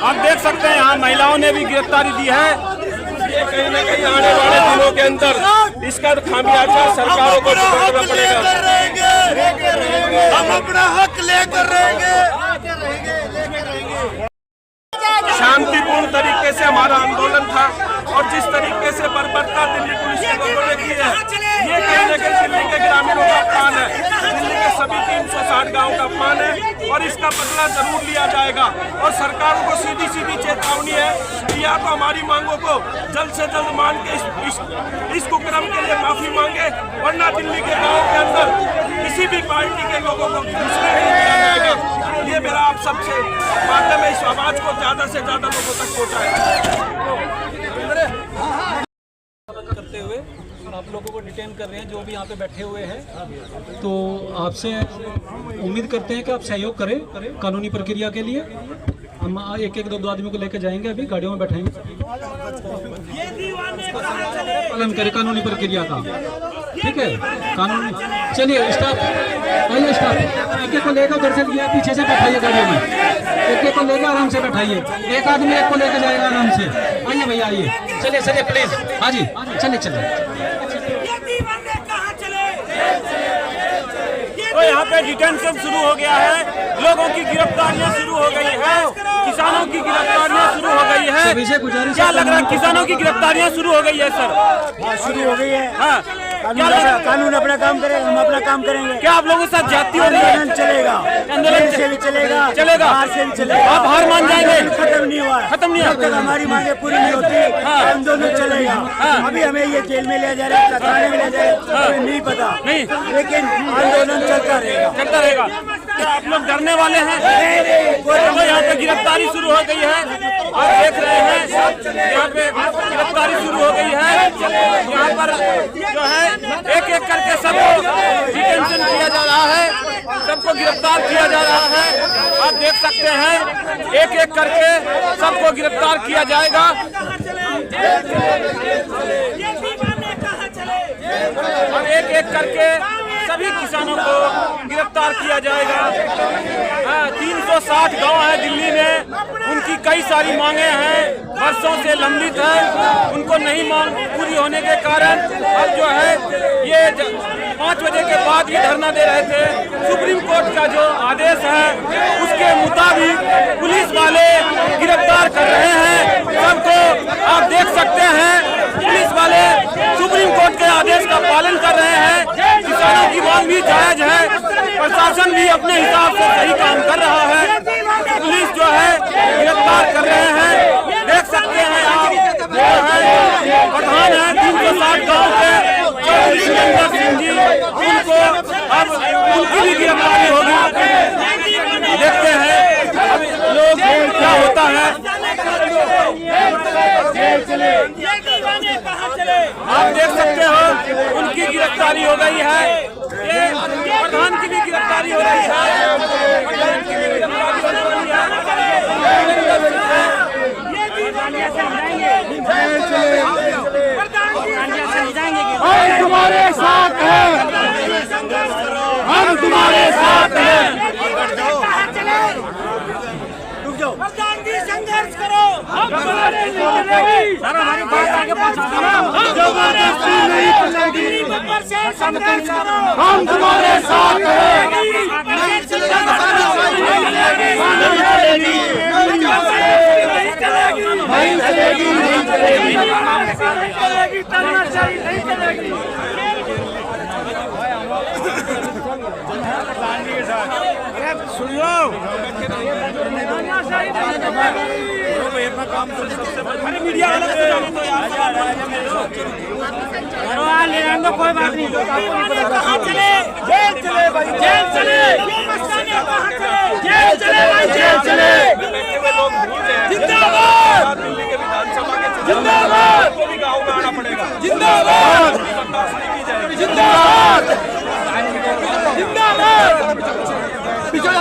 आप देख सकते हैं यहाँ महिलाओं ने भी गिरफ्तारी दी है। ये कहीं न कहीं आने वाले दिनों के अंदर इसका खामियाजा सरकारों को चुकाना पड़ेगा। हम अपना हक लेकर रहेंगे। शांतिपूर्ण तरीके से हमारा आंदोलन था और जिस तरीके से बर्बरता दिल्ली पुलिस के लोगों ने की है, ये कहीं न कहीं दिल्ली के ग्रामीणों का अपमान है, दिल्ली के सभी 360 गाँव का अपमान है और इसका बदला जरूर लिया जाएगा। और सरकारों को सीधी सीधी चेतावनी है कि या तो हमारी मांगों को जल्द से जल्द मान के इस कुकर्म के लिए माफी मांगे, वरना दिल्ली के गाँव के अंदर किसी भी पार्टी के लोगों को घुसने नहीं दिया जाएगा। ये मेरा आप सबसे माध्यम है, इस आवाज को ज्यादा से ज्यादा लोगों तक पहुँचाए करते हुए और आप लोगों को डिटेन कर रहे हैं जो भी यहाँ पे बैठे हुए हैं। तो आपसे उम्मीद करते हैं कि आप सहयोग करें कानूनी प्रक्रिया के लिए। हम एक एक दो आदमियों को लेकर जाएंगे, अभी गाड़ियों में बैठाएंगे, पालन करें कानूनी प्रक्रिया का। ठीक है, कानूनी। चलिए स्टाफ, आइए स्टाफ, एक एक को लेकर उधर से लिया, पीछे से बैठाइए गाड़ियों में, एक एक को लेकर आराम से बैठाइए, एक आदमी एक को लेकर जाएगा आराम से। आइए भैया आइए, चलिए चलिए प्लीज, हाँ जी चलिए चलिए। तो यहाँ पे डिटेंशन शुरू हो गया है, लोगों की गिरफ्तारियां शुरू हो गई है, किसानों की गिरफ्तारियां शुरू हो गई है। क्या लग रहा है, किसानों की गिरफ्तारियां शुरू हो गई है सर? हाँ, शुरू हो गई है। हाँ, कानून अपना काम करेगा, हम अपना काम करेंगे। क्या आप लोगों के साथ जाती हो रही है? आंदोलन चलेगा, आंदोलन से भी चलेगा, चलेगा, बाहर से भी चलेगा। आप हार मान जाएंगे? खत्म नहीं हुआ, खत्म नहीं हुआ। जब तक हमारी मांगे पूरी नहीं होती, आंदोलन चलेगा। अभी हमें ये जेल में लिया जा रहा है, थाने में लिया जा रहा है, हमें नहीं पता, नहीं, लेकिन आंदोलन चलता रहेगा, चलता रहेगा। क्या आप लोग डरने वाले हैं? तो यहाँ पे गिरफ्तारी शुरू हो गई है, आप देख रहे हैं यहाँ पे गिरफ्तारी शुरू हो गई है। यहाँ पर जो है एक एक करके सबको डिटेंशन किया जा रहा है, सबको गिरफ्तार किया जा रहा है। आप देख सकते हैं एक एक करके सबको गिरफ्तार किया जाएगा। और एक एक करके सभी किसानों को गिरफ्तार किया जाएगा। 360 गांव है दिल्ली में, उनकी कई सारी मांगे हैं, वर्षों से लंबित है, उनको नहीं मांग पूरी होने के कारण अब जो है ये 5 बजे के बाद ही धरना दे रहे थे। सुप्रीम कोर्ट का जो आदेश है उसके मुताबिक पुलिस वाले गिरफ्तार कर रहे हैं सबको। आप देख सकते हैं पुलिस वाले सुप्रीम कोर्ट के आदेश का पालन कर रहे हैं। किसानों की मांग भी जायज है, प्रशासन भी अपने हिसाब से सही काम कर रहा है, पुलिस जो है गिरफ्तार कर रहे हैं। देख सकते हैं आप, जो है प्रधान है 360 गाँव के सिकंदर सिंह जी, उनको अब उनकी भी गिरफ्तारी होगी। देखते हैं अब लोग क्या होता है। आप देख सकते हो उनकी गिरफ्तारी हो गई है, ये प्रधान की भी गिरफ्तारी हो रही है, प्रधान की भी गिरफ्तारी हो रही है। हम तुम्हारे साथ हैं, हम तुम्हारे साथ हैं। प्रधानगी संघर्ष करो, हम तुम्हारे सर हमारी बात आगे पहुंचाना, जबरदस्ती नहीं चलेगी, हम तुम्हारे साथ हैं। नहीं चलेगी, तानाशाही नहीं चलेगी। सुनियो मीडिया वाले कोई बात नहीं, कहाँ चले, जेल चले भाई, जेल चले, जेल चले भाई, जेल चले। जिंदाबाद, जिंदाबाद, जिंदाबाद, जिंदाबाद, जिंदाबाद। पिछड़ा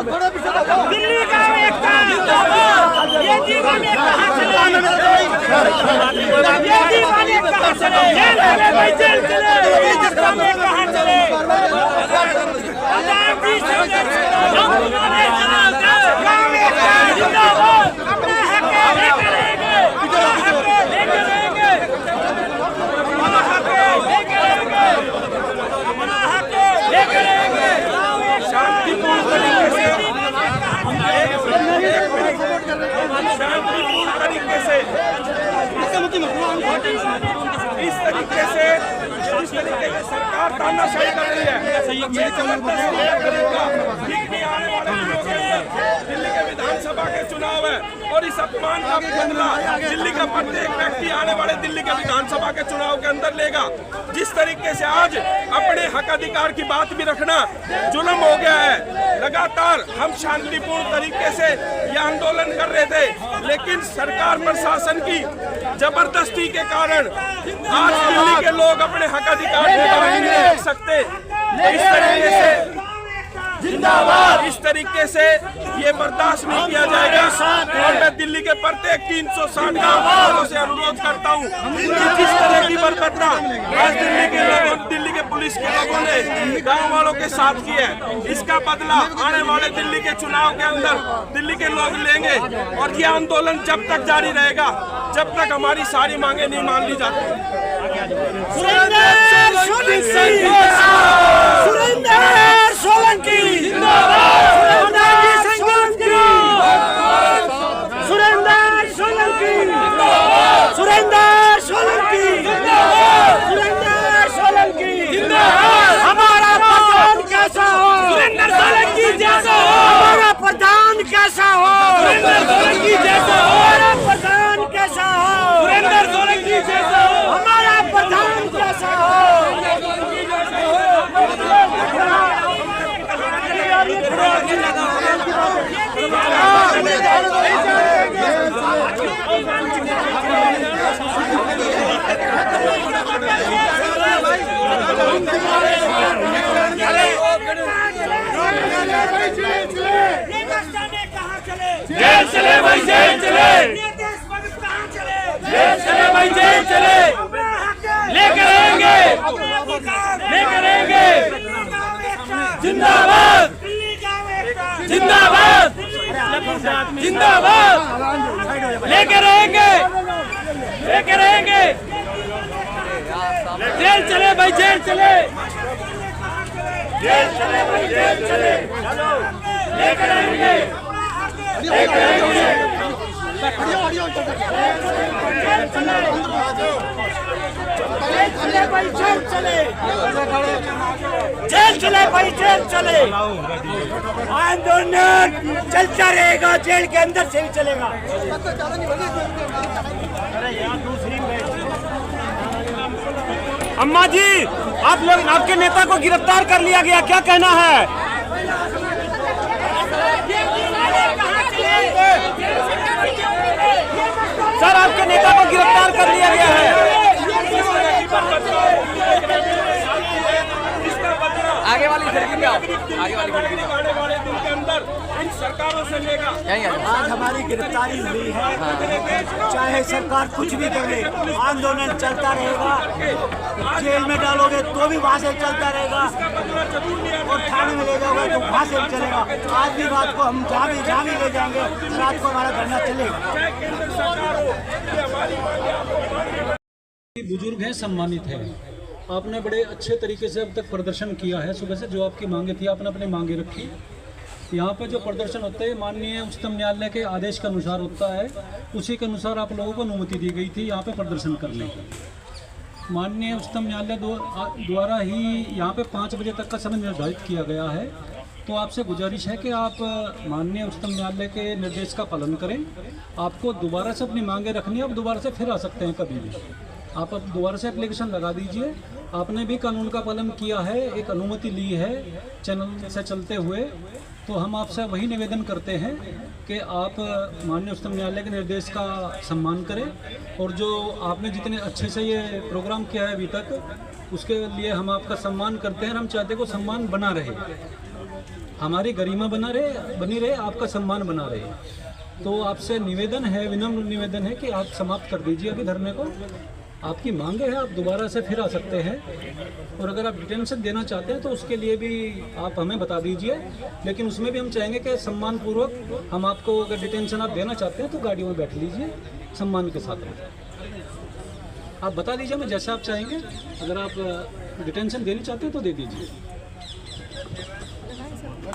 थोड़ा, पिछड़ा दिल्ली का एकता जिंदाबाद। ये दीवाने कहाँ चले, ये दीवाने कहाँ चले, जेल चले भाई, जेल चले, कहाँ चले। शांतिपूर्ण तरीके से इस तरीके से जिस तरीके से सरकार तानाशाही कर रही है, ये जबरदस्ती करेगा। ठीक नहीं आने वाले दिनों के अंदर दिल्ली के विधानसभा के चुनाव है और इस अपमान का बदला दिल्ली का प्रत्येक व्यक्ति आने वाले दिल्ली के विधानसभा के चुनाव के अंदर लेगा। जिस तरीके से आज अपने हक अधिकार की बात भी रखना जुल्म हो गया है। लगातार हम शांतिपूर्ण तरीके से ये आंदोलन कर रहे थे, लेकिन सरकार प्रशासन की जबरदस्ती के कारण आज दिल्ली के लोग अपने हक अधिकार की बात नहीं रख सकते। इस तरीके से जिंदाबाद, इस तरीके से ये बर्दाश्त नहीं किया जाएगा। और मैं दिल्ली के प्रत्येक 360 गाँव वालों से अनुरोध करता हूँ कि जिस तरह की बर्बरता आज दिल्ली के लोगों, दिल्ली के पुलिस के लोगों ने गाँव वालों के साथ की है, इसका बदला आने वाले दिल्ली के चुनाव के अंदर दिल्ली के लोग लेंगे। और ये आंदोलन जब तक जारी रहेगा जब तक हमारी सारी मांगे नहीं मान ली जाती। सुरेंद्र सोलंकी हमारा प्रधान कैसा हो, सुरेंद्र सोलंकी जैसा हो, हमारा प्रधान कैसा हो, सुरेंद्र सोलंकी जैसा हो, हमारा प्रधान कैसा हो, सुरेंद्र सोलंकी जैसा हो, हमारा प्रधान कैसा हो। जेल चले भाई, जेल चले, जेल चले भाई, जेल चले, लेकर आएंगे, लेकर आएंगे। जिंदाबाद, जिंदाबाद, जिंदाबाद, लेकर आएंगे, लेकर आएंगे। जेल चले भाई, जेल चले, जेल चले भाई, जेल चले, लेकर आएंगे, लेकर आएंगे। जेल चले भाई, जेल चले, आंदोलन चलता रहेगा, जेल के अंदर से ही चलेगा। अम्मा जी, आप लोग, आपके नेता को गिरफ्तार कर लिया गया, क्या कहना है? सर, आपके नेता को गिरफ्तार कर लिया गया है। आगे वाली खिड़की पे आओ, आगे वाली खिड़की पे आने वाले दिन के अंदर इन सरकारों से लेगा। आज हमारी गिरफ्तारी हुई है, चाहे सरकार कुछ भी कर ले, आंदोलन चलता रहेगा। जेल में डालोगे तो भी वहाँ से चलता रहेगा, और थाने में ले जाओगे तो वहाँ से चलेगा। आज भी रात को हम जहाँ भी ले जाएंगे, रात को हमारा धरना चलेगा। बुजुर्ग हैं, सम्मानित हैं। आपने बड़े अच्छे तरीके से अब तक प्रदर्शन किया है। सुबह से जो आपकी मांगे थी आपने अपनी मांगे रखी। यहाँ पे जो प्रदर्शन होता है माननीय उच्चतम न्यायालय के आदेश के अनुसार होता है, उसी के अनुसार आप लोगों को अनुमति दी गई थी यहाँ पे प्रदर्शन करने की। माननीय उच्चतम न्यायालय द्वारा ही यहाँ पे 5 बजे तक का समय निर्धारित किया गया है। तो आपसे गुजारिश है कि आप माननीय उच्चतम न्यायालय के निर्देश का पालन करें। आपको दोबारा से अपनी मांगे रखनी है, आप दोबारा से फिर आ सकते हैं कभी भी। आप अब दोबारा से एप्लीकेशन लगा दीजिए। आपने भी कानून का पालन किया है, एक अनुमति ली है चैनल से चलते हुए। तो हम आपसे वही निवेदन करते हैं कि आप माननीय उच्चतम न्यायालय के निर्देश का सम्मान करें, और जो आपने जितने अच्छे से ये प्रोग्राम किया है अभी तक, उसके लिए हम आपका सम्मान करते हैं। हम चाहते हैं कि सम्मान बना रहे, हमारी गरिमा बनी रहे, आपका सम्मान बना रहे। तो आपसे निवेदन है, विनम्र निवेदन है कि आप समाप्त कर दीजिए अभी धरने को। आपकी मांगे है, आप दोबारा से फिर आ सकते हैं। और अगर आप डिटेंशन देना चाहते हैं तो उसके लिए भी आप हमें बता दीजिए, लेकिन उसमें भी हम चाहेंगे कि सम्मानपूर्वक हम आपको, अगर डिटेंशन आप देना चाहते हैं तो गाड़ियों में बैठ लीजिए सम्मान के साथ में। आप बता दीजिए, मैं जैसे आप चाहेंगे। अगर आप डिटेंशन देनी चाहते हैं तो दे दीजिए।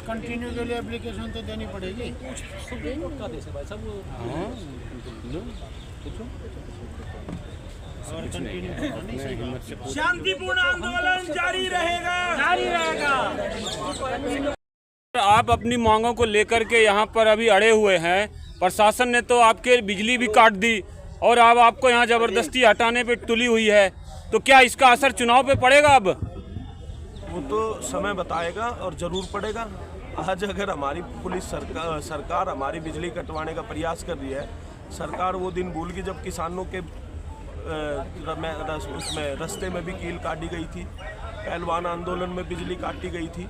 कंटिन्यू के लिए एप्लीकेशन तो देनी पड़ेगी। सुप्रीम कोर्ट का आदेश है भाई साहब। और कंटिन्यू शांतिपूर्ण आंदोलन जारी रहेगा। आप अपनी मांगों को लेकर के यहाँ पर अभी अड़े हुए हैं। प्रशासन ने तो आपके बिजली भी काट दी और अब आपको यहाँ जबरदस्ती हटाने पे तुली हुई है, तो क्या इसका असर चुनाव पे पड़ेगा? अब वो तो समय बताएगा और जरूर पड़ेगा। आज अगर हमारी पुलिस सरकार हमारी बिजली कटवाने का प्रयास कर रही है, सरकार वो दिन भूल गई जब किसानों के उसमें रास्ते में भी कील काटी गई थी, पहलवान आंदोलन में बिजली काटी गई थी।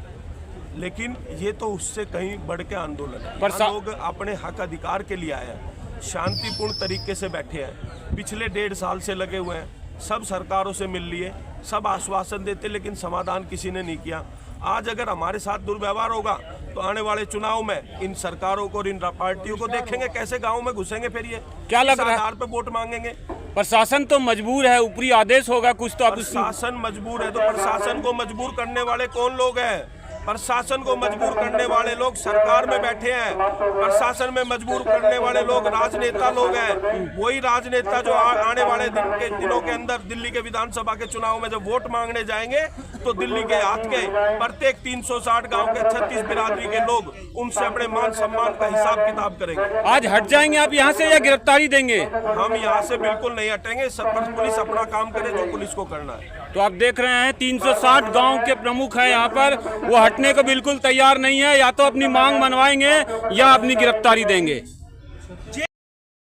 लेकिन ये तो उससे कहीं बढ़ के आंदोलन है। लोग अपने हक अधिकार के लिए आए हैं, शांतिपूर्ण तरीके से बैठे हैं, पिछले 1.5 साल से लगे हुए हैं, सब सरकारों से मिल लिए, सब आश्वासन देते, लेकिन समाधान किसी ने नहीं किया। आज अगर हमारे साथ दुर्व्यवहार होगा तो आने वाले चुनाव में इन सरकारों को और इन पार्टियों को देखेंगे कैसे गाँव में घुसेंगे। फिर ये क्या लग रहा है आधार पे वोट मांगेंगे? प्रशासन तो मजबूर है, ऊपरी आदेश होगा कुछ तो। प्रशासन मजबूर है तो प्रशासन को मजबूर करने वाले कौन लोग हैं? प्रशासन को मजबूर करने वाले लोग सरकार में बैठे हैं। प्रशासन में मजबूर करने वाले लोग राजनेता लोग हैं। वही राजनेता जो आने वाले दिनों के अंदर दिल्ली के विधानसभा के चुनाव में जब वोट मांगने जाएंगे तो दिल्ली के हाथ के प्रत्येक 360 गांव के 36 बिरादरी के लोग उनसे अपने मान सम्मान का हिसाब किताब करेंगे। आज हट जाएंगे आप यहाँ से या गिरफ्तारी देंगे? हम यहाँ से बिल्कुल नहीं हटेंगे। सब पुलिस अपना काम करे जो पुलिस को करना है। तो आप देख रहे हैं 360 गांव के प्रमुख हैं यहाँ पर, वो हटने को बिल्कुल तैयार नहीं है। या तो अपनी मांग मनवाएंगे या अपनी गिरफ्तारी देंगे।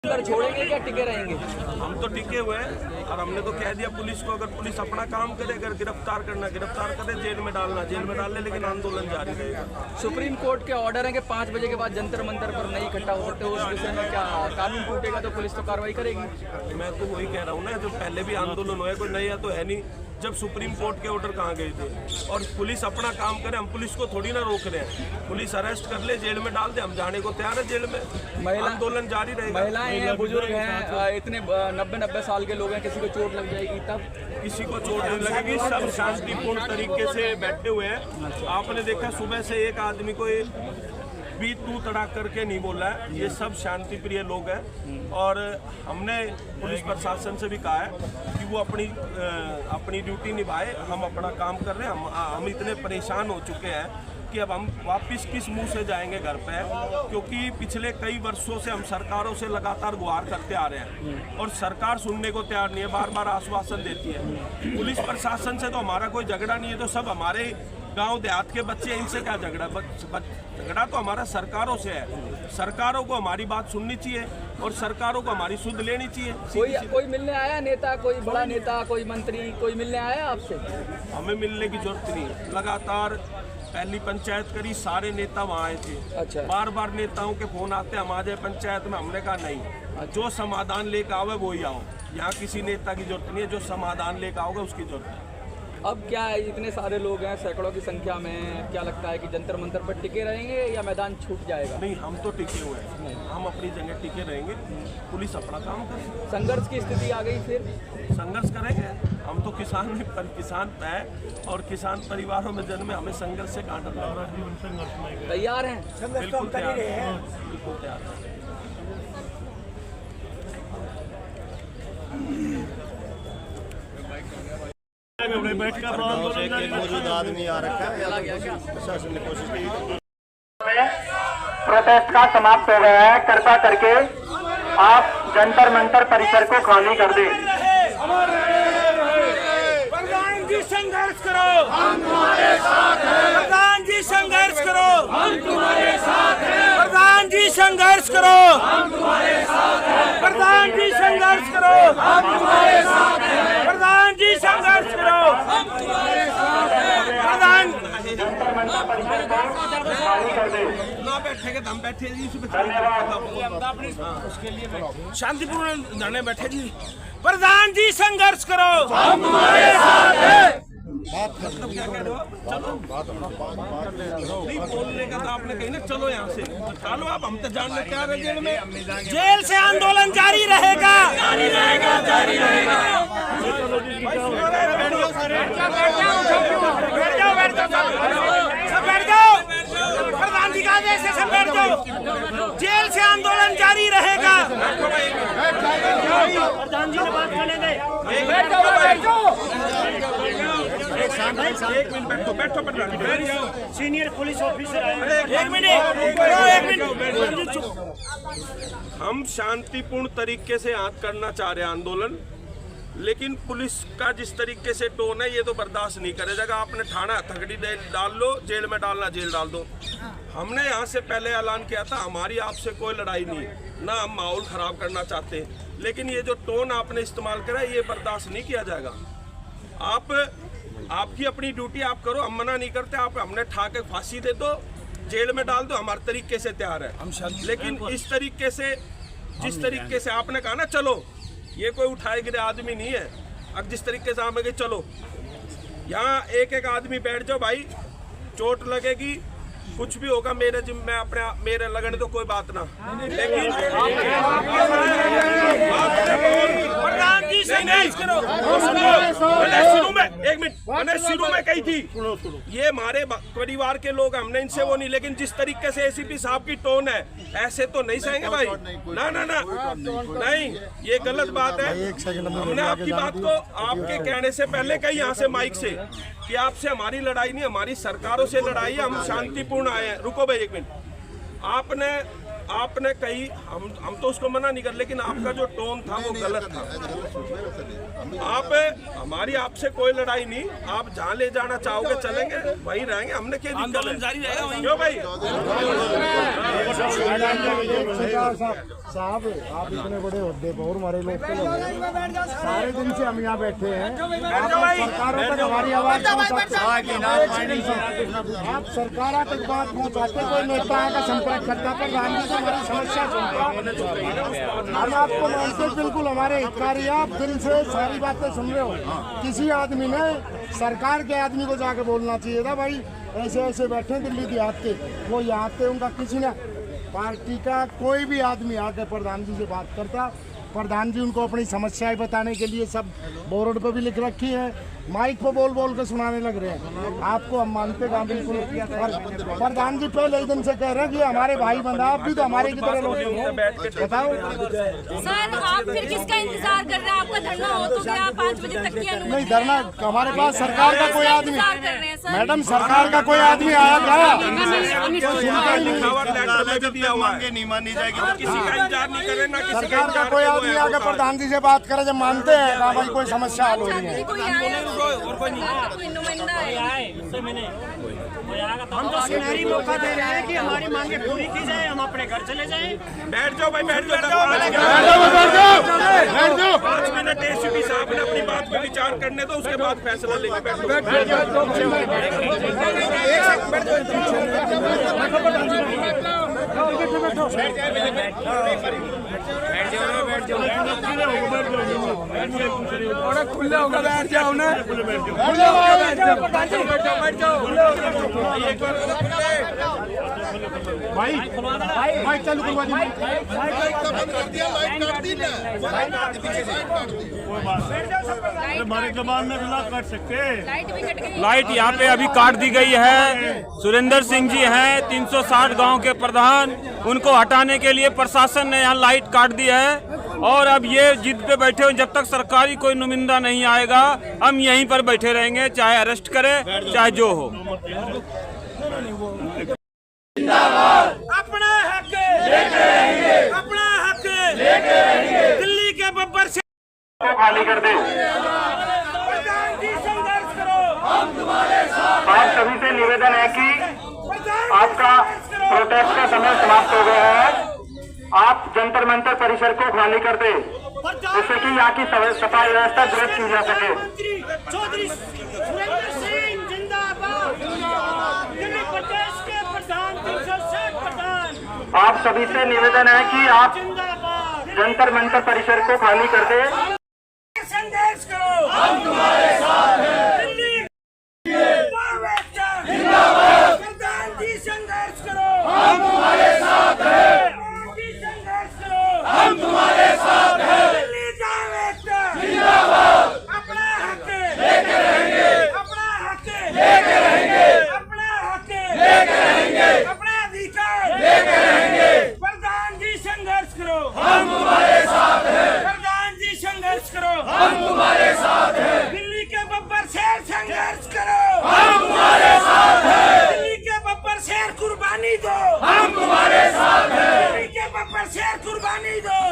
छोड़ेंगे क्या टिके रहेंगे? हम तो टिके हुए हैं और हमने तो कह दिया पुलिस को, अगर पुलिस अपना काम करे, अगर गिरफ्तार करना गिरफ्तार करे, जेल में डालना जेल में डाल ले, लेकिन आंदोलन जारी रहेगा। सुप्रीम कोर्ट के ऑर्डर है कि 5 बजे के बाद जंतर मंतर पर नहीं इकट्ठा हो सकते। उस विषय में क्या कानून टूटेगा तो पुलिस तो कार्रवाई करेगी? मैं तो वही कह रहा हूँ ना, जो पहले भी आंदोलन हुआ, कोई नया तो है नहीं। जब सुप्रीम कोर्ट के ऑर्डर कहाँ गए थे? और पुलिस अपना काम करे, हम पुलिस को थोड़ी ना रोक रहे हैं। पुलिस अरेस्ट कर ले, जेल में डाल दे, हम जाने को तैयार है जेल में। आंदोलन जारी रहेगा। महिलाएं हैं, बुजुर्ग हैं, इतने 90 साल के लोग हैं, किसी को चोट लग जाएगी तब? किसी को चोट नहीं लगेगी। सब शांतिपूर्ण तरीके से बैठे हुए हैं। आपने देखा सुबह से एक आदमी को भी तू तड़ाक करके नहीं बोला है। ये सब शांति प्रिय लोग हैं और हमने पुलिस प्रशासन से भी कहा है कि वो अपनी ड्यूटी निभाए। हम अपना काम कर रहे हैं। हम इतने परेशान हो चुके हैं कि अब हम वापस किस मुंह से जाएंगे घर पे, क्योंकि पिछले कई वर्षों से हम सरकारों से लगातार गुहार करते आ रहे हैं और सरकार सुनने को तैयार नहीं है, बार बार आश्वासन देती है। पुलिस प्रशासन से तो हमारा कोई झगड़ा नहीं है, तो सब हमारे गांव देहात के बच्चे, इनसे क्या झगड़ा? झगड़ा तो हमारा सरकारों से है। सरकारों को हमारी बात सुननी चाहिए और सरकारों को हमारी सुध लेनी चाहिए। कोई मिलने आया नेता, कोई बड़ा नेता, कोई मंत्री, कोई मिलने आया आपसे? हमें मिलने की जरूरत नहीं है। लगातार पहली पंचायत करी, सारे नेता वहाँ आए थे। अच्छा। बार बार नेताओं के फोन आते हैं, हम आ जाए पंचायत में। हमने कहा नहीं, जो समाधान लेकर आओगे वो ही आओ। यहाँ किसी नेता की जरूरत नहीं है, जो समाधान लेकर आओगे उसकी जरूरत है। अब क्या है, इतने सारे लोग हैं, सैकड़ों की संख्या में, क्या लगता है कि जंतर मंतर पर टिके रहेंगे या मैदान छूट जाएगा? नहीं, हम तो टिके हुए हैं, हम अपनी जगह टिके रहेंगे। पुलिस अपना काम करे। संघर्ष की स्थिति आ गई, फिर संघर्ष करेंगे। हम तो किसान है और किसान परिवारों में जन्मे, हमें संघर्ष से कहाँ डर लग रहा है? तैयार हैं? बिल्कुल तैयार है, बिल्कुल तैयार है। मौजूद आदमी आ रखा है, प्रशासन ने कोशिश की। प्रोटेस्ट का समाप्त हो गया है। कृपया करके आप जंतर मंतर परिसर को खाली कर दें। प्रधान जी संघर्ष करो, हम तुम्हारे साथ हैं। प्रधान जी संघर्ष करो, हम तुम्हारे साथ हैं। प्रधान जी संघर्ष करो, हम तुम्हारे साथ हैं। प्रधान जी संघर्ष करो, हम तुम्हारे साथ हैं। प्रधान जी संघर्ष करो, हम तुम्हारे साथ हैं। प्रधान ना बैठेंगे तो हम बैठे जी, शांतिपूर्ण धरने बैठे जी। प्रधान जी संघर्ष करो, हम तुम्हारे साथ हैं। मतलब क्या कह रहे हो? चलो नहीं बोलने का तो आपने कही ना, चलो यहाँ से चलो। आप हम तो जानने तैयार है, जेल में, जेल से आंदोलन जारी रहेगा, जारी रहेगा, जारी रहेगा। बैठ जाओ, बैठ जाओ, बैठ जाओ, बैठ जाओ, बैठ जाओ। वैसे सब बैठ जाओ, जेल से आंदोलन जारी रहेगा। प्रधान जी ने बात करने दे। एक मिनट बैठो प्रधान जी। सीनियर पुलिस ऑफिसर आए। एक मिनट। हम शांतिपूर्ण तरीके से आज करना चाह रहे हैं आंदोलन, लेकिन पुलिस का जिस तरीके से टोन है ये तो बर्दाश्त नहीं करे जाएगा। आपने थाना हथकड़ी डाल लो, जेल में डालना जेल डाल दो। हमने यहाँ से पहले ऐलान किया था हमारी आपसे कोई लड़ाई नहीं, ना हम माहौल खराब करना चाहते, लेकिन ये जो टोन आपने इस्तेमाल करा ये बर्दाश्त नहीं किया जाएगा। आपकी अपनी ड्यूटी आप करो, हम मना नहीं करते। आप हमने ठा के फांसी दे दो, जेल में डाल दो, हमारे तरीके से तैयार है। लेकिन इस तरीके से जिस तरीके से आपने कहा ना चलो, ये कोई उठाए गिरे आदमी नहीं है। अब जिस तरीके से आप कहे चलो, यहाँ एक एक आदमी बैठ जाओ भाई, चोट लगेगी कुछ भी होगा मेरे लगने तो कोई बात ना, लेकिन प्रधान जी से नहीं करो। एक मिनट, मैंने शुरू में कही थी ये हमारे परिवार के लोग, हमने इनसे वो नहीं, लेकिन जिस तरीके से एसीपी साहब की टोन है ऐसे तो नहीं सहेंगे भाई। ना ना ना नहीं, ये गलत बात है। हमने आपकी बात को आपके कहने से पहले कही यहाँ से माइक से कि आपसे हमारी लड़ाई नहीं, हमारी सरकारों से लड़ाई है, हम शांतिपूर्ण आए हैं। रुको भाई एक मिनट, आपने कही हम तो उसको मना नहीं कर, लेकिन आपका जो टोन था वो गलत था। हमारी आपसे कोई लड़ाई नहीं, आप जहाँ ले जाना चाहोगे चलेंगे, वहीं रहेंगे, हमने क्या आंदोलन जारी रहेगा वहीं। क्यों भाई साहब, आप इतने बड़े होते और हमारे लोग सारे दिन से हम यहाँ बैठे हैं, सरकारों तक हमारी आवाज आप सरकारों तक बात पहुँचाते, कोई नेता का संपर्क करता, प्रधान जी से हमारी समस्या सुनते। हम आपको मानते बिल्कुल हमारे हितकारी, आप दिल से सारी बातें सुन रहे हो। किसी आदमी ने सरकार के आदमी को जाके बोलना चाहिए था भाई ऐसे ऐसे बैठे दिल्ली देहात के, वो यहाँ पे उनका किसी ने पार्टी का कोई भी आदमी आके प्रधान जी से बात करता, प्रधान जी उनको अपनी समस्याएं बताने के लिए सब बोर्ड पे भी लिख रखी है, माइक पे बोल बोल के सुनाने लग रहे हैं। आपको हम मानते हैं बिल्कुल, प्रधान जी पहले ही दिन से कह रहे हैं कि हमारे भाई बंधा, आप भी तो हमारे की तरह लोग बताओ। सर आप फिर किसका इंतजार कर रहे हैं? आपका धरना हो तो गया, 5 बजे तक की अनुमति नहीं धरना, हमारे पास सरकार का कोई आदमी, मैडम सरकार का कोई आदमी आया क्या? सरकार का कोई आदमी आके प्रधान जी से बात करे जब मानते हैं भाई कोई समस्या हल हो रही है। हम तो सुनहरी मौका दे रहे हैं कि हमारी मांगे पूरी की जाए, हम अपने घर चले जाएं। बैठ जाओ भाई, बैठ जाओ। 5 मिनट एसीपी साहब ने अपनी बात पे विचार करने दो, उसके बाद फैसला लेंगे। खुला होगा, बैठ जाओ ना, भाई भाई चलो करवा दी, हमारे जबान में बिना काट सकते। लाइट यहाँ पे अभी काट दी गई है। सुरेंद्र सिंह जी हैं 360 गांव के प्रधान, उनको हटाने के लिए प्रशासन ने यहाँ लाइट काट दी है और अब ये जिद पे बैठे हुए, जब तक सरकारी कोई नुमिंदा नहीं आएगा हम यहीं पर बैठे रहेंगे, चाहे अरेस्ट करे चाहे जो हो। अपना हक लेके रहेंगे, अपना हक लेके रहेंगे। दिल्ली के बब्बर से खाली कर दे। संघर्ष करो, हम तुम्हारे साथ। आप सभी से निवेदन है कि आपका प्रोटेस्ट का समय समाप्त हो गया है, आप जंतर मंतर परिसर को खाली कर दे, जिससे कि यहाँ की सफाई व्यवस्था दुरुस्त की जा सके। चौधरी सुरेंद्र सिंह जिंदाबाद, दिल्ली प्रदेश के प्रधान 360 प्रधान। आप सभी से निवेदन है कि आप जंतर मंतर परिसर को खाली कर दे। संघर्ष करो, हम तुम्हारे साथ हैं। दिल्ली जिंदाबाद, प्रधान जी संघर्ष करो, हम तुम्हारे साथ हैं। संघर्ष करो, हम तुम्हारे साथ हैं। दिल्ली जिंदाबाद, अपना हक लेके रहेंगे, अपना हक लेके रहेंगे, अपना हक लेके रहेंगे, अपना अधिकार कुर्बानी दो, हम तुम्हारे साथ हैं। दिल्ली के बब्बर शेर कुर्बानी दो,